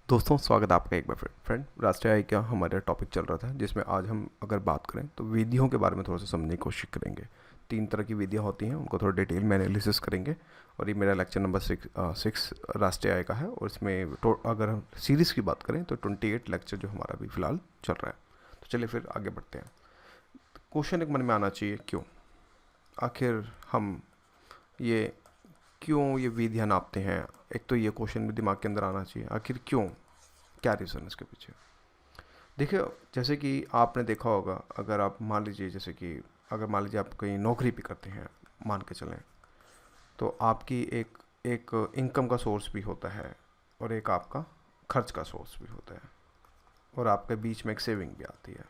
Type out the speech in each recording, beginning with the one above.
दोस्तों स्वागत है आपका एक बार फिर फ्रेंड। राष्ट्रीय आय का हमारा टॉपिक चल रहा था, जिसमें आज हम अगर बात करें तो विधियों के बारे में थोड़ा सा समझने की कोशिश करेंगे। 3 तरह की विधियाँ होती हैं, उनको थोड़ा डिटेल में एनालिसिस करेंगे। और ये मेरा लेक्चर नंबर 6 राष्ट्रीय आय का है। और इसमें अगर हम सीरीज़ की बात करें तो 28 लेक्चर जो हमारा अभी फ़िलहाल चल रहा है। तो चलिए फिर आगे बढ़ते हैं। क्वेश्चन एक मन में आना चाहिए, क्यों आखिर हम ये विधियाँ नापते हैं। एक तो ये क्वेश्चन भी दिमाग के अंदर आना चाहिए, आखिर क्यों, क्या रीज़न इसके पीछे। देखिए, जैसे कि आपने देखा होगा, अगर आप मान लीजिए जैसे कि अगर मान लीजिए आप कहीं नौकरी भी करते हैं, मान के चलें, तो आपकी एक एक इनकम का सोर्स भी होता है और एक आपका खर्च का सोर्स भी होता है, और आपके बीच में एक सेविंग भी आती है,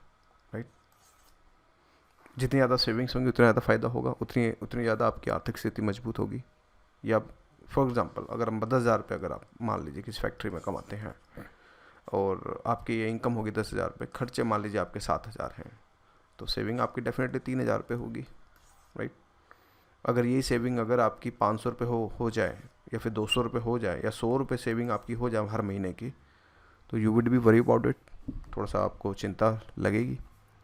राइट। जितनी ज़्यादा सेविंग्स होंगी उतना ज़्यादा फ़ायदा होगा, उतनी उतनी ज़्यादा आपकी आर्थिक स्थिति मजबूत होगी। या फॉर एग्ज़ाम्पल, अगर हम 10,000 रुपये अगर आप मान लीजिए किसी फैक्ट्री में कमाते हैं और आपकी ये इनकम होगी 10,000 रुपये, खर्चे मान लीजिए आपके 7,000 हैं, तो सेविंग आपकी डेफिनेटली 3,000 रुपये होगी, राइट। अगर यही सेविंग अगर आपकी 500 रुपये हो जाए, या फिर 200 रुपये हो जाए, या 100 रुपये सेविंग आपकी हो जाए हर महीने की, तो you would be worry about it. थोड़ा सा आपको चिंता लगेगी।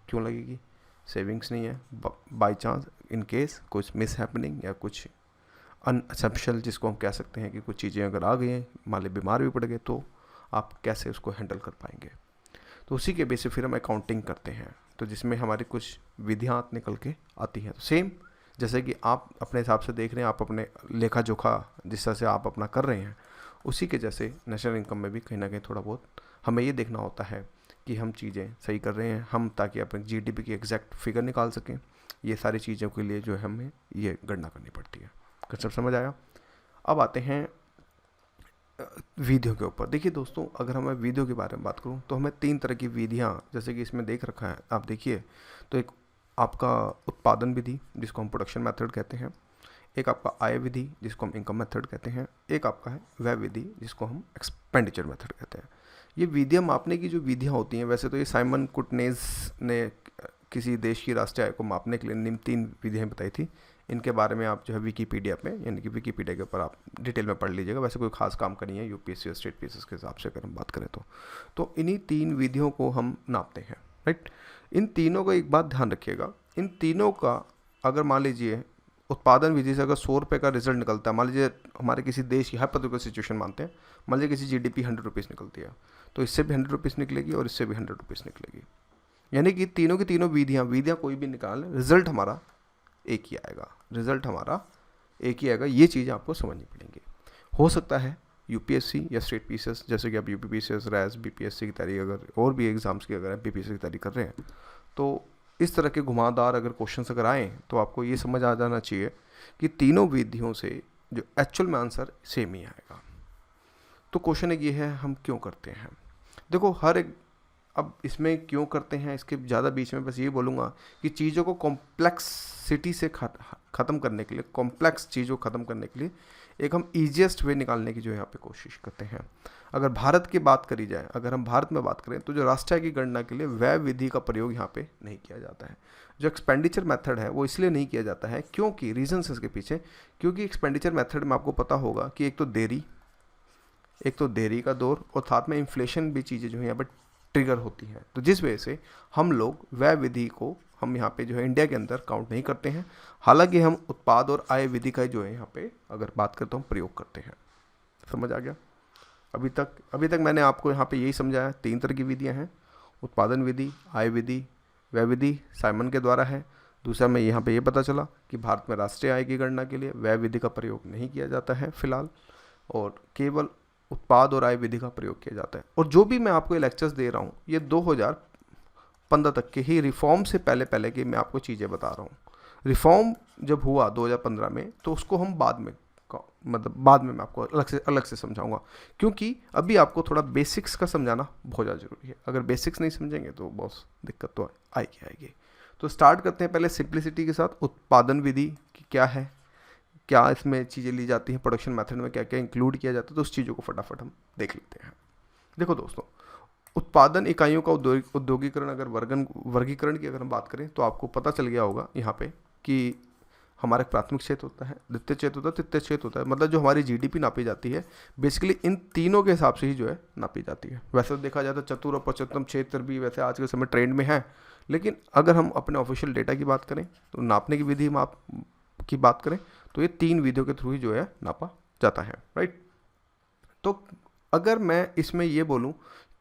क्यों लगेगी? सेविंग्स नहीं है, बाई चांस इन केस कुछ मिस हैपनिंग या कुछ अनएक्सेप्शनल, जिसको हम कह सकते हैं कि कुछ चीज़ें अगर आ गई हैं, मान ली बीमार भी पड़ गए, तो आप कैसे उसको हैंडल कर पाएंगे। तो उसी के बेस पे फिर हम अकाउंटिंग करते हैं, तो जिसमें हमारी कुछ विधियाँ निकल के आती हैं। तो सेम जैसे कि आप अपने हिसाब से देख रहे हैं, आप अपने लेखा जोखा जिस तरह से आप अपना कर रहे हैं, उसी के जैसे नेशनल इनकम में भी कहीं ना कहीं थोड़ा बहुत हमें ये देखना होता है कि हम चीज़ें सही कर रहे हैं, हम ताकि अपने जीडीपी की एग्जैक्ट फिगर निकाल सकें। ये सारी चीज़ों के लिए जो है हमें ये गणना करनी पड़ती है। सब समझ आया? अब आते हैं विधियों के ऊपर। देखिए दोस्तों, अगर हमें विधियों के बारे में बात करूं तो हमें 3 तरह की विधियां, जैसे कि इसमें देख रखा है आप देखिए, तो एक आपका उत्पादन विधि जिसको हम प्रोडक्शन मेथड कहते हैं, एक आपका आय विधि जिसको हम इनकम मेथड कहते हैं, एक आपका है व्यय विधि जिसको हम एक्सपेंडिचर मेथड कहते हैं। ये विधियां मापने की जो विधियां होती हैं, वैसे तो ये साइमन कुटनेज ने किसी देश की राष्ट्रीय आय को मापने के लिए निम्न 3 विधियां बताई थी। इनके बारे में आप जो है विकीपीडिया पे, यानी कि विकीपीडिया के ऊपर आप डिटेल में पढ़ लीजिएगा। वैसे कोई खास काम का नहीं है यूपीएससी और स्टेट पीएसएस के हिसाब से अगर हम बात करें तो इन्हीं 3 विधियों को हम नापते हैं, राइट। इन तीनों का एक बात ध्यान रखिएगा, इन तीनों का अगर मान लीजिए उत्पादन विधि से अगर 100 रुपये का रिजल्ट निकलता है, मान लीजिए हमारे किसी देश की हाइपोथेटिकल सिचुएशन मानते हैं, मान लीजिए किसी जीडीपी 100 रुपीज़ निकलती है, तो इससे भी 100 रुपीज़ निकलेगी और इससे भी 100 रुपीज़ निकलेगी। यानी कि तीनों की तीनों विधियाँ कोई भी निकाल, रिजल्ट हमारा एक ही आएगा, रिजल्ट हमारा एक ही आएगा। ये चीज़ आपको समझनी पड़ेंगी। हो सकता है यूपीएससी या स्टेट पीसीएस, जैसे कि आप यूपीपीसीएस, रैस, बीपीएससी की तैयारी अगर और भी एग्जाम्स की अगर आप बीपीएससी की तैयारी कर रहे हैं, तो इस तरह के घुमावदार अगर क्वेश्चंस अगर आए तो आपको ये समझ आ जाना चाहिए कि तीनों विधियों से जो एक्चुअल में आंसर सेम ही आएगा। तो क्वेश्चन एक ये है, हम क्यों करते हैं। देखो हर एक, अब इसमें क्यों करते हैं इसके ज़्यादा बीच में बस ये बोलूँगा कि चीज़ों को कॉम्प्लेक्सिटी से ख़त्म करने के लिए, कॉम्प्लेक्स चीज़ों को ख़त्म करने के लिए एक हम ईजिएस्ट वे निकालने की जो यहाँ पे कोशिश करते हैं। अगर भारत की बात करी जाए, अगर हम भारत में बात करें, तो जो राष्ट्रीय की गणना के लिए व्यय विधि का प्रयोग यहाँ पे नहीं किया जाता है। जो एक्सपेंडिचर मेथड है वो इसलिए नहीं किया जाता है क्योंकि रीजंस इसके पीछे, क्योंकि एक्सपेंडिचर मेथड में आपको पता होगा कि एक तो देरी का दौर और साथ में इन्फ्लेशन भी चीज़ें जो है यहाँ पर ट्रिगर होती हैं। तो जिस वजह से हम लोग व्यय विधि को हम यहाँ पे जो है इंडिया के अंदर काउंट नहीं करते हैं। हालांकि हम उत्पाद और आय विधि का जो है यहाँ पे अगर बात करें तो हम प्रयोग करते हैं। समझ आ गया? अभी तक मैंने आपको यहाँ पे यही समझाया, 3 तरह की विधियाँ हैं, उत्पादन विधि, आय विधि, व्यय विधि साइमन के द्वारा है। दूसरा में यहाँ पे ये पता चला कि भारत में राष्ट्रीय आय की गणना के लिए व्यय विधि का प्रयोग नहीं किया जाता है फिलहाल, और केवल उत्पाद और आय विधि का प्रयोग किया जाता है। और जो भी मैं आपको ये लेक्चर्स दे रहा हूँ, ये 2015 तक के ही रिफॉर्म से पहले की मैं आपको चीज़ें बता रहा हूँ। रिफॉर्म जब हुआ 2015 में, तो उसको हम बाद में मैं आपको अलग से समझाऊंगा, क्योंकि अभी आपको थोड़ा बेसिक्स का समझाना बहुत ज़्यादा जरूरी है। अगर बेसिक्स नहीं समझेंगे तो बहुत दिक्कत तो आएगी। तो स्टार्ट करते हैं पहले सिंप्लिसिटी के साथ। उत्पादन विधि की क्या है, क्या इसमें चीज़ें ली जाती हैं, प्रोडक्शन मेथड में क्या क्या इंक्लूड किया जाता है, तो उस चीज़ों को फटाफट हम देख लेते हैं। देखो दोस्तों, उत्पादन इकाइयों का औद्योगिकरण, अगर वर्गीकरण की अगर हम बात करें, तो आपको पता चल गया होगा यहाँ पे कि हमारा एक प्राथमिक क्षेत्र होता है, द्वितीय क्षेत्र होता है, तृतीय क्षेत्र होता है। मतलब जो हमारी जीडीपी नापी जाती है बेसिकली इन तीनों के हिसाब से ही जो है नापी जाती है। वैसे तो देखा जाए तो चतुर और पचहत्तम क्षेत्र भी वैसे आज के समय ट्रेंड में है, लेकिन अगर हम अपने ऑफिशियल डेटा की बात करें तो नापने की विधि माप की बात करें तो ये 3 विधियों के थ्रू ही जो है नापा जाता है, राइट। तो अगर मैं इसमें ये बोलूँ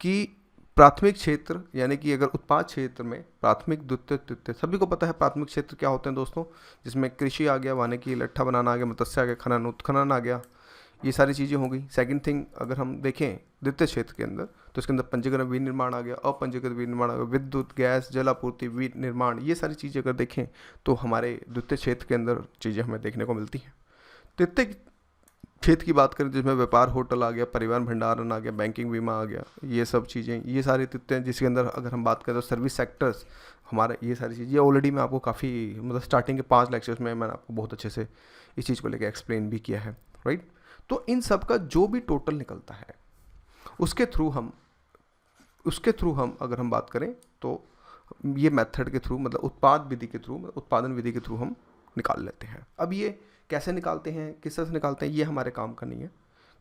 कि प्राथमिक क्षेत्र यानी कि अगर उत्पाद क्षेत्र में प्राथमिक, द्वितीय, तृतीय, सभी को पता है प्राथमिक क्षेत्र क्या होते हैं दोस्तों, जिसमें कृषि आ गया, वानिकी, लट्ठा बनाना आ गया, मत्स्य आ गया, खनन उत्खनन आ गया, ये सारी चीज़ें हो गई। सेकंड थिंग अगर हम देखें द्वितीय क्षेत्र के अंदर तो इसके अंदर पंजीकृत विनिर्माण आ गया, अपंजीकृत विनिर्माण आ गया, विद्युत, गैस, जल आपूर्ति, विनिर्माण, ये सारी चीज़ें अगर देखें तो हमारे द्वितीय क्षेत्र के अंदर चीज़ें हमें देखने को मिलती हैं। तृतीय क्षेत्र की बात करें जिसमें व्यापार, होटल आ गया, परिवहन भंडारण आ गया, बैंकिंग, बीमा आ गया, ये सब चीज़ें, ये सारी तृतीय। जिसके अंदर अगर हम बात करें तो सर्विस सेक्टर्स हमारा, ये सारी चीज़ें ऑलरेडी मैं आपको काफ़ी मतलब स्टार्टिंग के 5 लेक्चर्स में मैंने आपको बहुत अच्छे से इस चीज़ को लेकर एक्सप्लेन भी किया है, राइट। तो इन सब का जो भी टोटल निकलता है उसके थ्रू हम अगर हम बात करें तो ये मेथड के थ्रू मतलब उत्पाद विधि के थ्रू, उत्पादन विधि के थ्रू हम निकाल लेते हैं। अब ये कैसे निकालते हैं, किस तरह से निकालते हैं, ये हमारे काम का नहीं है,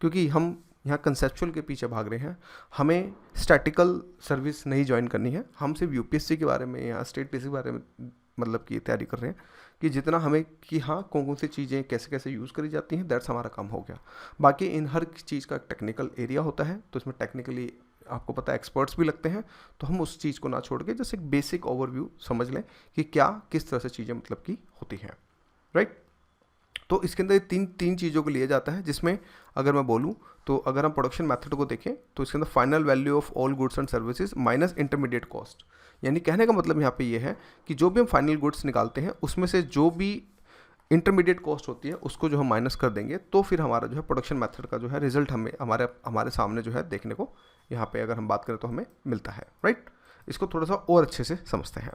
क्योंकि हम यहाँ कंसेप्चुअल के पीछे भाग रहे हैं। हमें स्टैटिकल सर्विस नहीं ज्वाइन करनी है, हम सिर्फ यूपीएससी के बारे में या स्टेट पीएससी के बारे में मतलब की तैयारी कर रहे हैं कि जितना हमें कि हाँ कौन कौन सी चीज़ें कैसे कैसे यूज़ करी जाती हैं, दैट्स हमारा काम हो गया। बाकी इन हर चीज़ का टेक्निकल एरिया होता है, तो इसमें टेक्निकली आपको पता है एक्सपर्ट्स भी लगते हैं, तो हम उस चीज़ को ना छोड़ के जैसे एक बेसिक ओवरव्यू समझ लें कि क्या किस तरह से चीज़ें मतलब की होती हैं, राइट। तो इसके अंदर तीन चीज़ों को लिया जाता है, जिसमें अगर मैं बोलूँ तो अगर हम प्रोडक्शन मेथड को देखें तो इसके अंदर final value of all goods and services minus intermediate cost, यानी कहने का मतलब यहाँ पे ये है कि जो भी हम फाइनल गुड्स निकालते हैं उसमें से जो भी इंटरमीडिएट कॉस्ट होती है उसको जो हम माइनस कर देंगे तो फिर हमारा जो है प्रोडक्शन मेथड का जो है रिजल्ट हमें हमारे सामने जो है देखने को यहाँ पे अगर हम बात करें तो हमें मिलता है, राइट। इसको थोड़ा सा और अच्छे से समझते हैं।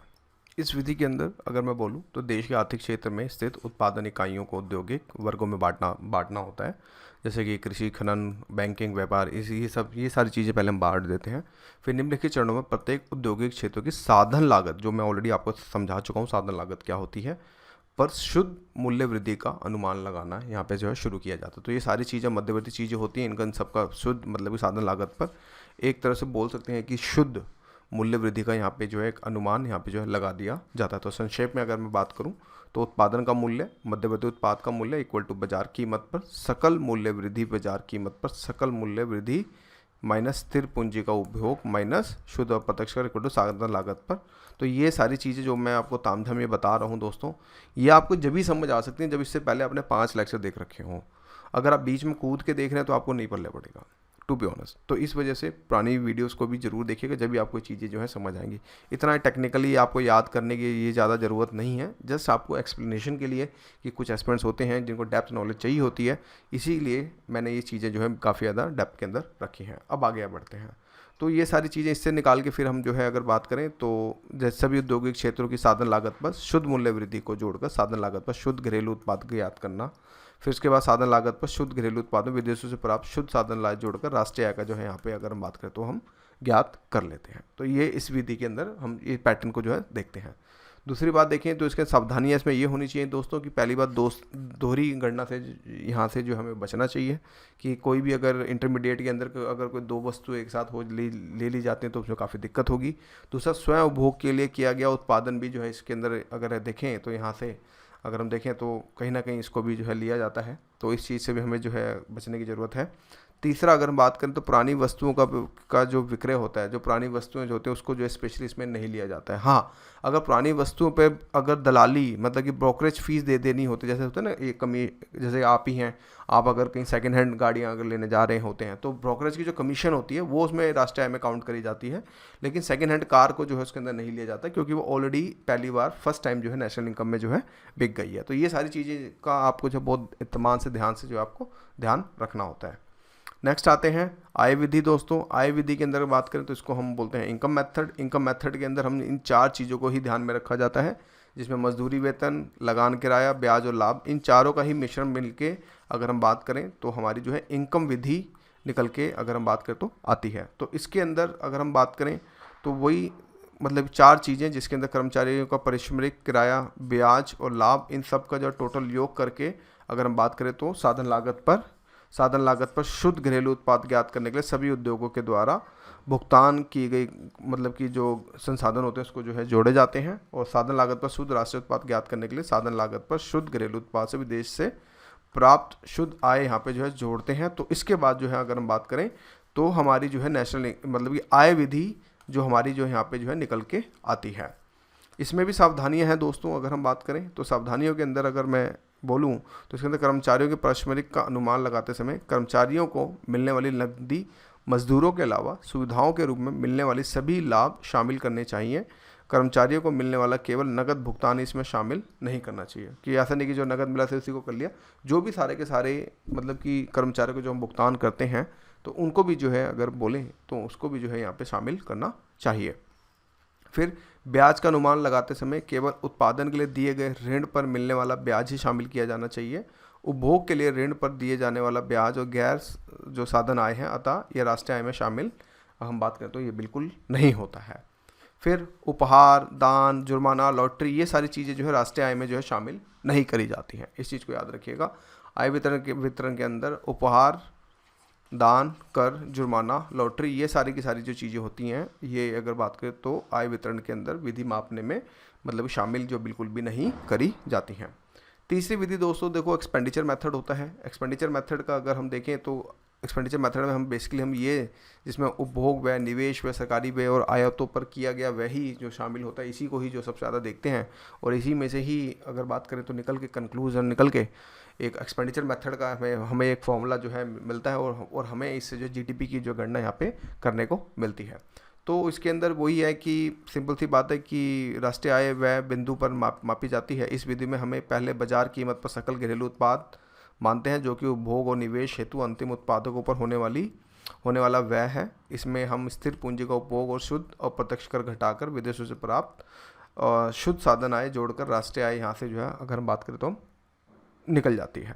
इस विधि के अंदर अगर मैं बोलूं तो देश के आर्थिक क्षेत्र में स्थित उत्पादन इकाइयों को औद्योगिक वर्गों में बांटना होता है, जैसे कि कृषि, खनन, बैंकिंग, व्यापार, ये सारी चीज़ें पहले हम बांट देते हैं। फिर निम्नलिखित चरणों में प्रत्येक औद्योगिक क्षेत्रों की साधन लागत, जो मैं ऑलरेडी आपको समझा चुका हूँ साधन लागत क्या होती है, पर शुद्ध मूल्य वृद्धि का अनुमान लगाना यहाँ पे जो है शुरू किया जाता है। तो ये सारी चीज़ें मध्यवर्ती चीज़ें होती हैं, इनका सबका शुद्ध मतलब कि साधन लागत पर एक तरह से बोल सकते हैं कि शुद्ध मूल्य वृद्धि का यहाँ पे जो है एक अनुमान यहाँ पे जो है लगा दिया जाता है। तो संक्षेप में अगर मैं बात करूँ तो उत्पादन का मूल्य, मध्यवर्ती उत्पाद का मूल्य इक्वल टू बाजार कीमत पर सकल मूल्य वृद्धि, बाजार कीमत पर सकल मूल्य वृद्धि माइनस स्थिर पूंजी का उपभोग माइनस शुद्ध और प्रत्यक्ष कर इक्वल टू साधन लागत पर। तो ये सारी चीज़ें जो मैं आपको तामझाम ये बता रहा हूँ दोस्तों, ये आपको जब भी समझ आ सकती हैं जब इससे पहले आपने 5 लेक्चर देख रखे हों। अगर आप बीच में कूद के देख रहे हैं तो आपको नहीं पल्ले पड़ेगा, टू बी ऑनेस्ट। तो इस वजह से पुरानी वीडियोस को भी जरूर देखिएगा, जब भी आपको चीज़ें जो है समझ आएंगी। इतना टेक्निकली आपको याद करने की ये ज़्यादा ज़रूरत नहीं है, जस्ट आपको एक्सप्लेनेशन के लिए कि कुछ एस्पिरेंट्स होते हैं जिनको डेप्थ नॉलेज चाहिए होती है, इसीलिए मैंने ये चीज़ें जो है काफ़ी ज़्यादा डेप्थ के अंदर रखी हैं। अब आगे बढ़ते हैं। तो ये सारी चीज़ें इससे निकाल के फिर हम जो है अगर बात करें तो जैसे सभी औद्योगिक क्षेत्रों की साधन लागत पर शुद्ध मूल्य वृद्धि को जोड़कर साधन लागत पर शुद्ध घरेलू उत्पाद को याद करना, फिर उसके बाद साधन लागत पर शुद्ध घरेलू उत्पादों विदेशों से प्राप्त शुद्ध साधन लागत जोड़कर राष्ट्रीय आय का जो है यहाँ पे अगर हम बात करें तो हम ज्ञात कर लेते हैं। तो ये इस विधि के अंदर हम ये पैटर्न को जो है देखते हैं। दूसरी बात देखें तो इसके सावधानियाँ इसमें ये होनी चाहिए दोस्तों कि पहली बात दोहरी गणना से यहाँ से जो हमें बचना चाहिए कि कोई भी अगर इंटरमीडिएट के अंदर अगर कोई 2 वस्तु एक साथ ले ली जाती हैं तो उसमें काफ़ी दिक्कत होगी। दूसरा स्वयं उपभोग के लिए किया गया उत्पादन भी जो है इसके अंदर अगर देखें तो यहाँ से अगर हम देखें तो कहीं ना कहीं इसको भी जो है लिया जाता है, तो इस चीज़ से भी हमें जो है बचने की ज़रूरत है। तीसरा अगर हम बात करें तो पुरानी वस्तुओं का जो विक्रय होता है, जो पुरानी वस्तुएं जो होती हैं उसको जो है स्पेशली इसमें नहीं लिया जाता है। हाँ, अगर पुरानी वस्तुओं पे अगर दलाली मतलब कि ब्रोकरेज फीस देनी होती है, जैसे होता है ना ये कमी, जैसे आप ही हैं, आप अगर कहीं सेकंड हैंड गाड़ियाँ अगर लेने जा रहे होते हैं तो ब्रोकरेज की जो कमीशन होती है वो उसमें राष्ट्रीय आय में काउंट करी जाती है, लेकिन सेकंड हैंड कार को जो है उसके अंदर नहीं लिया जाता क्योंकि वो ऑलरेडी पहली बार फर्स्ट टाइम जो है नेशनल इनकम में जो है बिक गई है। तो ये सारी चीज़ें का आपको जो बहुत इत्मीनान से ध्यान से जो आपको ध्यान रखना होता है। नेक्स्ट आते हैं आय विधि दोस्तों। आय विधि के अंदर बात करें तो इसको हम बोलते हैं इनकम मेथड। इनकम मेथड के अंदर हम इन 4 चीज़ों को ही ध्यान में रखा जाता है, जिसमें मजदूरी, वेतन, लगान, किराया, ब्याज और लाभ, इन चारों का ही मिश्रण मिलके अगर हम बात करें तो हमारी जो है इनकम विधि निकल के अगर हम बात करें तो आती है। तो इसके अंदर अगर हम बात करें तो वही मतलब 4 चीज़ें जिसके अंदर कर्मचारियों का पारिश्रमिक, किराया, ब्याज और लाभ, इन सब का जो टोटल योग करके अगर हम बात करें तो साधन लागत पर शुद्ध घरेलू उत्पाद ज्ञात करने के लिए सभी उद्योगों के द्वारा भुगतान की गई मतलब कि जो संसाधन होते हैं उसको जो है जोड़े जाते हैं, और साधन लागत पर शुद्ध राष्ट्रीय उत्पाद ज्ञात करने के लिए साधन लागत पर शुद्ध घरेलू उत्पाद से विदेश से प्राप्त शुद्ध आय यहाँ पे जो है जोड़ते हैं। तो इसके बाद जो है अगर हम बात करें तो हमारी जो है नेशनल मतलब कि आय विधि जो हमारी जो यहाँ पे जो है निकल के आती है। इसमें भी सावधानियां हैं दोस्तों, अगर हम बात करें तो सावधानियों के अंदर अगर मैं बोलूं तो इसके अंदर कर्मचारियों के पारिश्रमिक का अनुमान लगाते समय कर्मचारियों को मिलने वाली नकदी मजदूरों के अलावा सुविधाओं के रूप में मिलने वाली सभी लाभ शामिल करने चाहिए। कर्मचारियों को मिलने वाला केवल नगद भुगतान इसमें शामिल नहीं करना चाहिए, कि ऐसा नहीं कि जो नगद मिला था उसी को कर लिया। जो भी सारे के सारे मतलब कि कर्मचारियों को जो हम भुगतान करते हैं तो उनको भी जो है अगर बोलें तो उसको भी जो है यहाँ पे शामिल करना चाहिए। फिर ब्याज का अनुमान लगाते समय केवल उत्पादन के लिए दिए गए ऋण पर मिलने वाला ब्याज ही शामिल किया जाना चाहिए। उपभोग के लिए ऋण पर दिए जाने वाला ब्याज और गैर जो साधन आय हैं अतः यह राष्ट्रीय आय में शामिल हम बात करें तो ये बिल्कुल नहीं होता है। फिर उपहार, दान, जुर्माना, लॉटरी, ये सारी चीज़ें जो है राष्ट्रीय आय में जो है शामिल नहीं करी जाती हैं। इस चीज़ को याद रखिएगा। आय वितरण के अंदर उपहार, दान, कर, जुर्माना, लॉटरी, ये सारी की सारी जो चीज़ें होती हैं ये अगर बात करें तो आय वितरण के अंदर विधि मापने में मतलब शामिल जो बिल्कुल भी नहीं करी जाती हैं। तीसरी विधि दोस्तों देखो एक्सपेंडिचर मेथड होता है। एक्सपेंडिचर मेथड का अगर हम देखें तो एक्सपेंडिचर मेथड में हम बेसिकली हम ये जिसमें उपभोग व्यय, निवेश व्यय, सरकारी व्यय और आयातों पर किया गया वह ही जो शामिल होता है, इसी को ही जो सबसे ज़्यादा देखते हैं, और इसी में से ही अगर बात करें तो निकल के कंक्लूजन निकल के एक एक्सपेंडिचर मेथड का हमें एक फॉर्मूला जो है मिलता है, और हमें इससे जो जीडीपी की जो गणना यहाँ पे करने को मिलती है। तो इसके अंदर वही है कि सिंपल सी बात है कि राष्ट्रीय आय व्यय बिंदु पर मापी जाती है। इस विधि में हमें पहले बाजार कीमत पर सकल घरेलू उत्पाद मानते हैं जो कि उपभोग और निवेश हेतु अंतिम उत्पादों के ऊपर होने वाला व्यय है। इसमें हम स्थिर पूंजी का उपभोग और शुद्ध और प्रत्यक्ष कर घटाकर विदेशों से प्राप्त शुद्ध साधन आय जोड़कर राष्ट्रीय आय यहाँ से जो है अगर हम बात करें तो निकल जाती है।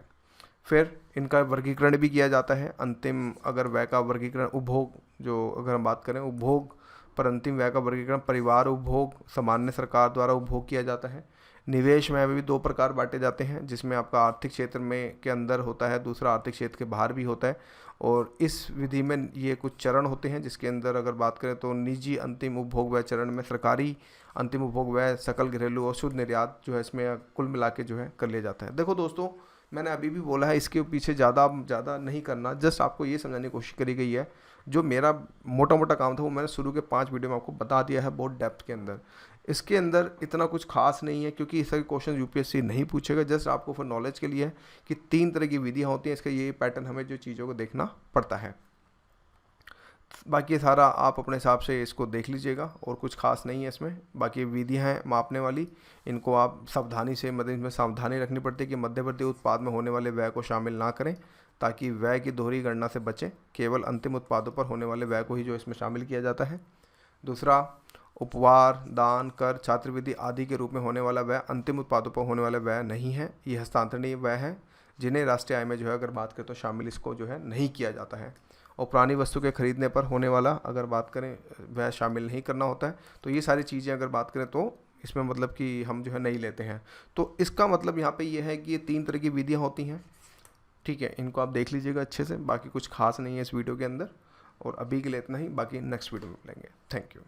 फिर इनका वर्गीकरण भी किया जाता है। अंतिम अगर व्यय का वर्गीकरण उपभोग जो अगर हम बात करें उपभोग पर अंतिम व्यय का वर्गीकरण परिवार उपभोग, सामान्य सरकार द्वारा उपभोग किया जाता है। निवेश में भी 2 प्रकार बांटे जाते हैं, जिसमें आपका आर्थिक क्षेत्र में के अंदर होता है, दूसरा आर्थिक क्षेत्र के बाहर भी होता है। और इस विधि में ये कुछ चरण होते हैं जिसके अंदर अगर बात करें तो निजी अंतिम उपभोग व्यय चरण में सरकारी अंतिम उपभोग व्यय, सकल घरेलू और शुद्ध निर्यात जो है इसमें कुल मिला के जो है कर लिया जाता है। देखो दोस्तों मैंने अभी भी बोला है इसके पीछे ज़्यादा नहीं करना, जस्ट आपको ये समझाने की कोशिश करी गई है। जो मेरा मोटा काम था वो मैंने शुरू के 5 वीडियो में आपको बता दिया है बहुत डेप्थ के अंदर। इसके अंदर इतना कुछ खास नहीं है क्योंकि इस तरह के क्वेश्चन यूपीएससी नहीं पूछेगा। जस्ट आपको फॉर नॉलेज के लिए है कि 3 तरह की विधियाँ होती हैं, इसका ये पैटर्न हमें जो चीज़ों को देखना पड़ता है। बाकी सारा आप अपने हिसाब से इसको देख लीजिएगा और कुछ खास नहीं है इसमें। बाकी विधियाँ हैं मापने वाली, इनको आप सावधानी से मतलब इसमें सावधानी रखनी पड़ती है कि मध्यवर्ती उत्पाद में होने वाले व्यय को शामिल ना करें ताकि व्यय की दोहरी गणना से बचें। केवल अंतिम उत्पादों पर होने वाले व्यय को ही जो इसमें शामिल किया जाता है। दूसरा, उपहार, दान, कर, छात्रवृत्ति आदि के रूप में होने वाला व्यय अंतिम उत्पादों पर होने वाला व्यय नहीं है, ये हस्तांतरणीय व्यय है जिन्हें राष्ट्रीय आय में जो है अगर बात करें तो शामिल इसको जो है नहीं किया जाता है। और पुरानी वस्तु के खरीदने पर होने वाला अगर बात करें वह शामिल नहीं करना होता है। तो ये सारी चीज़ें अगर बात करें तो इसमें मतलब कि हम जो है नहीं लेते हैं। तो इसका मतलब यहाँ पे ये है कि ये 3 तरह की विधियाँ होती हैं, ठीक है, इनको आप देख लीजिएगा अच्छे से। बाकी कुछ खास नहीं है इस वीडियो के अंदर, और अभी के लिए इतना ही, बाकी नेक्स्ट वीडियो में मिलेंगे। Thank you.